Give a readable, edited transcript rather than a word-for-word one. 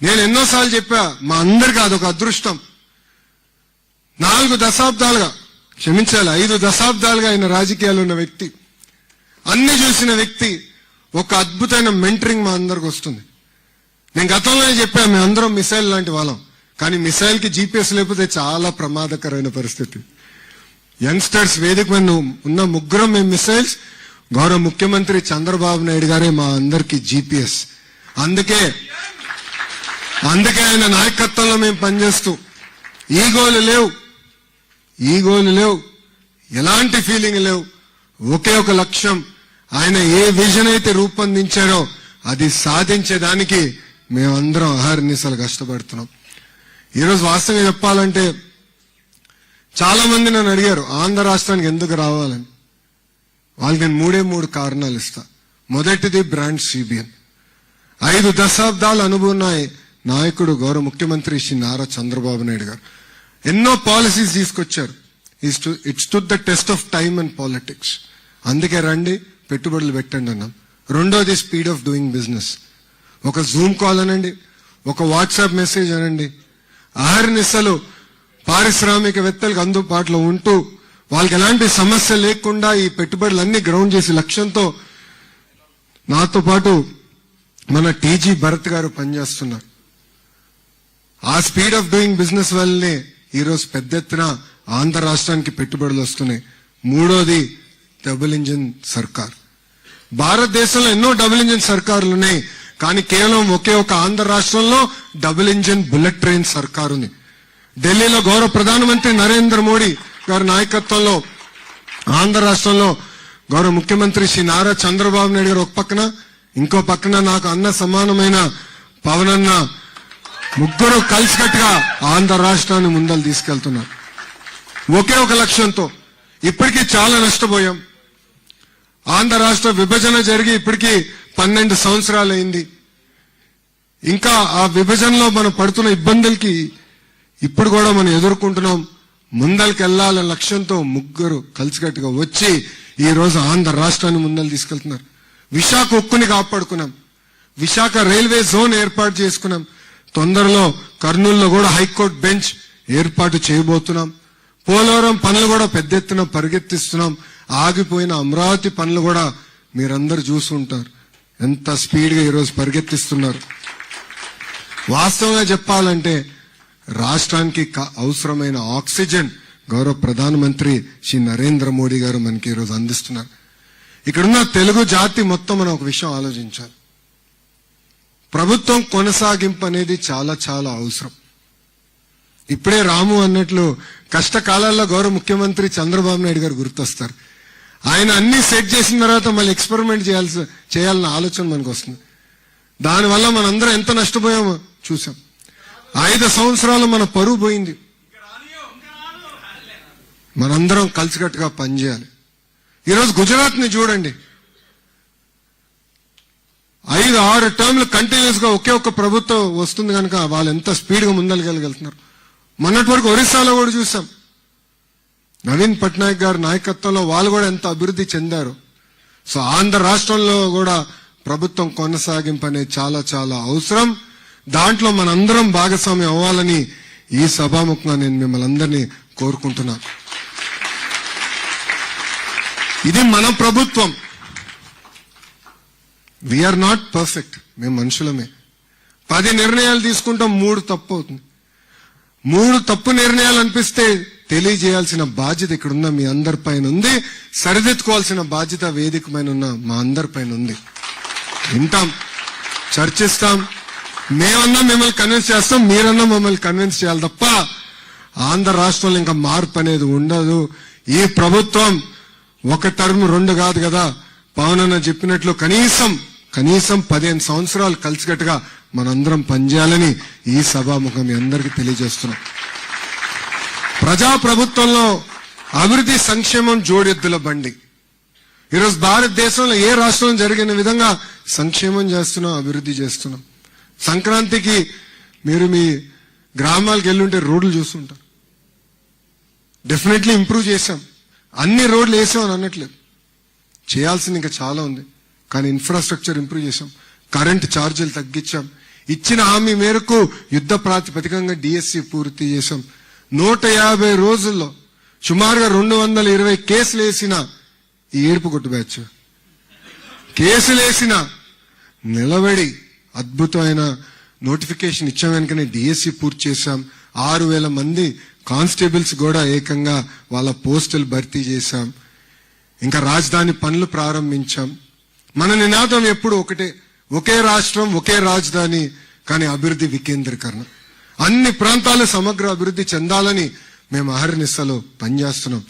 నేను ఎన్నోసార్లు చెప్పా, మా అందరికీ అదొక అదృష్టం. 4 దశాబ్దాలుగా, క్షమించాలి, 5 దశాబ్దాలుగా ఆయన రాజకీయాలు ఉన్న వ్యక్తి, అన్ని చూసిన వ్యక్తి, ఒక అద్భుతమైన మెంటరింగ్ మా అందరికి వస్తుంది. నేను గతంలోనే చెప్పా, మేము అందరం మిసైల్ లాంటి వాళ్ళం, కానీ మిసైల్ కి జీపీఎస్ లేకపోతే చాలా ప్రమాదకరమైన పరిస్థితి. యంగ్స్టర్స్ వేదిక మీద ఉన్న ముగ్గురం మేము మిసైల్స్, గౌరవ ముఖ్యమంత్రి చంద్రబాబు నాయుడు గారే మా అందరికి జీపీఎస్. అందుకే ఆయన నాయకత్వంలో మేము పనిచేస్తూ, ఈగోలు లేవు, ఎలాంటి ఫీలింగ్ లేవు, ఒకే ఒక లక్ష్యం. ఆయన ఏ విజన్ అయితే రూపొందించారో అది సాధించేదానికి మేమందరం అహర్నిశలు కష్టపడుతున్నాం. ఈరోజు వాస్తవంగా చెప్పాలంటే చాలా మంది నన్ను అడిగారు ఆంధ్ర రాష్ట్రానికి ఎందుకు రావాలని. వాళ్ళకి నేను 3 కారణాలు ఇస్తా. మొదటిది బ్రాండ్ సిబిఎన్. 5 దశాబ్దాల అనుభవం నాయకుడు గౌరవ ముఖ్యమంత్రి శ్రీ నారా చంద్రబాబు నాయుడు గారు ఎన్నో పాలసీస్ తీసుకొచ్చారు. It stood the test of time and politics. అందుకే రండి, పెట్టుబడులు పెట్టండి అన్నాం. రెండోది స్పీడ్ ఆఫ్ డూయింగ్ బిజినెస్. ఒక జూమ్ కాల్ అనండి, ఒక వాట్సాప్ మెసేజ్ అనండి, అహర్నిశలు పారిశ్రామికవేత్తలకు అందుబాటులో ఉంటూ వాళ్ళకి ఎలాంటి సమస్య లేకుండా ఈ పెట్టుబడులన్నీ గ్రౌండ్ చేసే లక్ష్యంతో నాతో పాటు మన టీజీ భరత్ గారు పనిచేస్తున్నారు. ఆ స్పీడ్ ఆఫ్ డూయింగ్ బిజినెస్ వల్లనే ఈరోజు పెద్ద ఎత్తున ఆంధ్ర రాష్ట్రానికి పెట్టుబడులు వస్తున్నాయి. మూడోది డబుల్ ఇంజిన్ సర్కార్. భారతదేశంలో ఎన్నో డబుల్ ఇంజిన్ సర్కారులు ఉన్నాయి, కానీ కేవలం ఒకే ఒక ఆంధ్ర రాష్ట్రంలో డబుల్ ఇంజిన్ బుల్లెట్ ట్రైన్ సర్కారు ఉంది. ఢిల్లీలో గౌరవ ప్రధానమంత్రి నరేంద్ర మోడీ గారి నాయకత్వంలో ఆంధ్ర రాష్ట్రంలో గౌరవ ముఖ్యమంత్రి శ్రీ నారా చంద్రబాబు నాయుడు గారు ఒక పక్కన, ఇంకో పక్కన నాకు అన్న సమానమైన పవన్ అన్న, ముగ్గురు కలిసికట్టుగా ఆంధ్ర రాష్ట్రాన్ని ముందలు తీసుకెళ్తున్నారు ఒకే ఒక లక్ష్యంతో. ఇప్పటికీ చాలా నష్టపోయాం. ఆంధ్ర రాష్ట్ర విభజన జరిగి ఇప్పటికీ 12 సంవత్సరాలు అయింది. ఇంకా ఆ విభజనలో మనం పడుతున్న ఇబ్బందులకి ఇప్పుడు కూడా మనం ఎదుర్కొంటున్నాం. ముందరికి వెళ్లాలనే లక్ష్యంతో ముగ్గురు కలిసికట్టుగా వచ్చి ఈ రోజు ఆంధ్ర రాష్ట్రాన్ని ముందలు తీసుకెళ్తున్నారు. విశాఖ ఉక్కుని కాపాడుకున్నాం, విశాఖ రైల్వే జోన్ ఏర్పాటు చేసుకున్నాం. తొందరలో కర్నూలులో కూడా హైకోర్టు బెంచ్ ఏర్పాటు చేయబోతున్నాం. పోలవరం పనులు కూడా పెద్ద ఎత్తున పరిగెత్తిస్తున్నాం. ఆగిపోయిన అమరావతి పనులు కూడా మీరందరూ చూసుంటారు ఎంత స్పీడ్ గా ఈరోజు పరిగెత్తిస్తున్నారు. వాస్తవంగా చెప్పాలంటే రాష్ట్రానికి అవసరమైన ఆక్సిజన్ గౌరవ ప్రధానమంత్రి శ్రీ నరేంద్ర మోడీ గారు మనకి ఈరోజు అందిస్తున్నారు. ఇక్కడున్న తెలుగు జాతి మొత్తం మనం ఒక విషయం ఆలోచించాలి. ప్రభుత్వం కొనసాగింపు అనేది చాలా చాలా అవసరం. ఇప్పుడే రాము అన్నట్లు కష్టకాలాల్లో గౌరవ ముఖ్యమంత్రి చంద్రబాబు నాయుడు గారు గుర్తొస్తారు. ఆయన అన్ని సెట్ చేసిన తర్వాత మళ్ళీ ఎక్స్పెరిమెంట్ చేయాలన్న ఆలోచన మనకు వస్తుంది. దానివల్ల మనందరం ఎంత నష్టపోయామో చూసాం. 5 సంవత్సరాలు మన పరువు పోయింది. మనందరం కలిసికట్టుగా పనిచేయాలి. ఈరోజు గుజరాత్ ని చూడండి, 5-6 టర్మ్లు కంటిన్యూస్ గా ఒకే ఒక్క ప్రభుత్వం వస్తుంది కనుక వాళ్ళు ఎంత స్పీడ్ గా ముందరగలుగుతున్నారు. మొన్నటి వరకు ఒరిస్సాలో కూడా చూసాం, నవీన్ పట్నాయక్ గారి నాయకత్వంలో వాళ్ళు కూడా ఎంత అభివృద్ధి చెందారు. సో ఆంధ్ర రాష్ట్రంలో కూడా ప్రభుత్వం కొనసాగింపు అనేది చాలా చాలా అవసరం. దాంట్లో మనందరం భాగస్వామ్యం అవ్వాలని ఈ సభాముఖంగా నేను మిమ్మల్ని అందరినీ కోరుకుంటున్నాను. ఇది మన ప్రభుత్వం. వీఆర్ నాట్ పర్ఫెక్ట్, మేము మనుషులమే. 10 నిర్ణయాలు తీసుకుంటాం, 3 తప్పు అవుతుంది. 3 తప్పు నిర్ణయాలు అనిపిస్తే తెలియజేయాల్సిన బాధ్యత ఇక్కడున్న మీ అందరిపైన ఉంది. సరిదిద్దుకోవాల్సిన బాధ్యత వేదిక పైన ఉన్న మా అందరిపైన ఉంది. వింటాం, చర్చిస్తాం. మేమన్నా మిమ్మల్ని కన్విన్స్ చేస్తాం, మీరన్నా మమ్మల్ని కన్విన్స్ చేయాలి తప్ప ఆంధ్ర రాష్ట్రంలో ఇంకా మార్పు అనేది ఉండదు. ఈ ప్రభుత్వం 1 టర్మ్ 2 కాదు కదా, పవన్ అన్న చెప్పినట్లు కనీసం 15 సంవత్సరాలు కలిసికట్టుగా మనందరం పనిచేయాలని ఈ సభాముఖం మీ అందరికీ తెలియజేస్తున్నాం. ప్రజాప్రభుత్వంలో అభివృద్ధి సంక్షేమం జోడెద్దుల బండి. ఈరోజు భారతదేశంలో ఏ రాష్ట్రంలో జరిగిన విధంగా సంక్షేమం చేస్తున్నాం, అభివృద్ధి చేస్తున్నాం. సంక్రాంతికి మీరు మీ గ్రామాలకు వెళ్ళుంటే రోడ్లు చూస్తుంటారు. డెఫినెట్లీ ఇంప్రూవ్ చేశాం, అన్ని రోడ్లు వేసామని అనట్లేదు, చేయాల్సింది ఇంకా చాలా ఉంది. కానీ ఇన్ఫ్రాస్ట్రక్చర్ ఇంప్రూవ్ చేశాం, కరెంట్ ఛార్జీలు తగ్గించాం, ఇచ్చిన హామీ మేరకు యుద్ధ ప్రాతిపదికంగా డిఎస్సి పూర్తి చేశాం. 150 రోజుల్లో సుమారుగా 220 కేసులు వేసిన ఈ ఏడుపు కొట్టు బ్యాచ్ కేసులేసిన నిలబడి అద్భుతమైన నోటిఫికేషన్ ఇచ్చాం. వెనుకనే డిఎస్సి పూర్తి చేశాం. 6,000 మంది కానిస్టేబుల్స్ కూడా ఏకంగా వాళ్ళ పోస్టులు భర్తీ చేశాం. ఇంకా రాజధాని పనులు ప్రారంభించాం. మన నినాదం ఎప్పుడు ఒకటే, ఒకే రాష్ట్రం ఒకే రాజధాని, కానీ అభివృద్ధి వికేంద్రీకరణ. అన్ని ప్రాంతాలు సమగ్ర అభివృద్ధి చెందాలని మేము అహర్నిశలు పనిచేస్తున్నాం.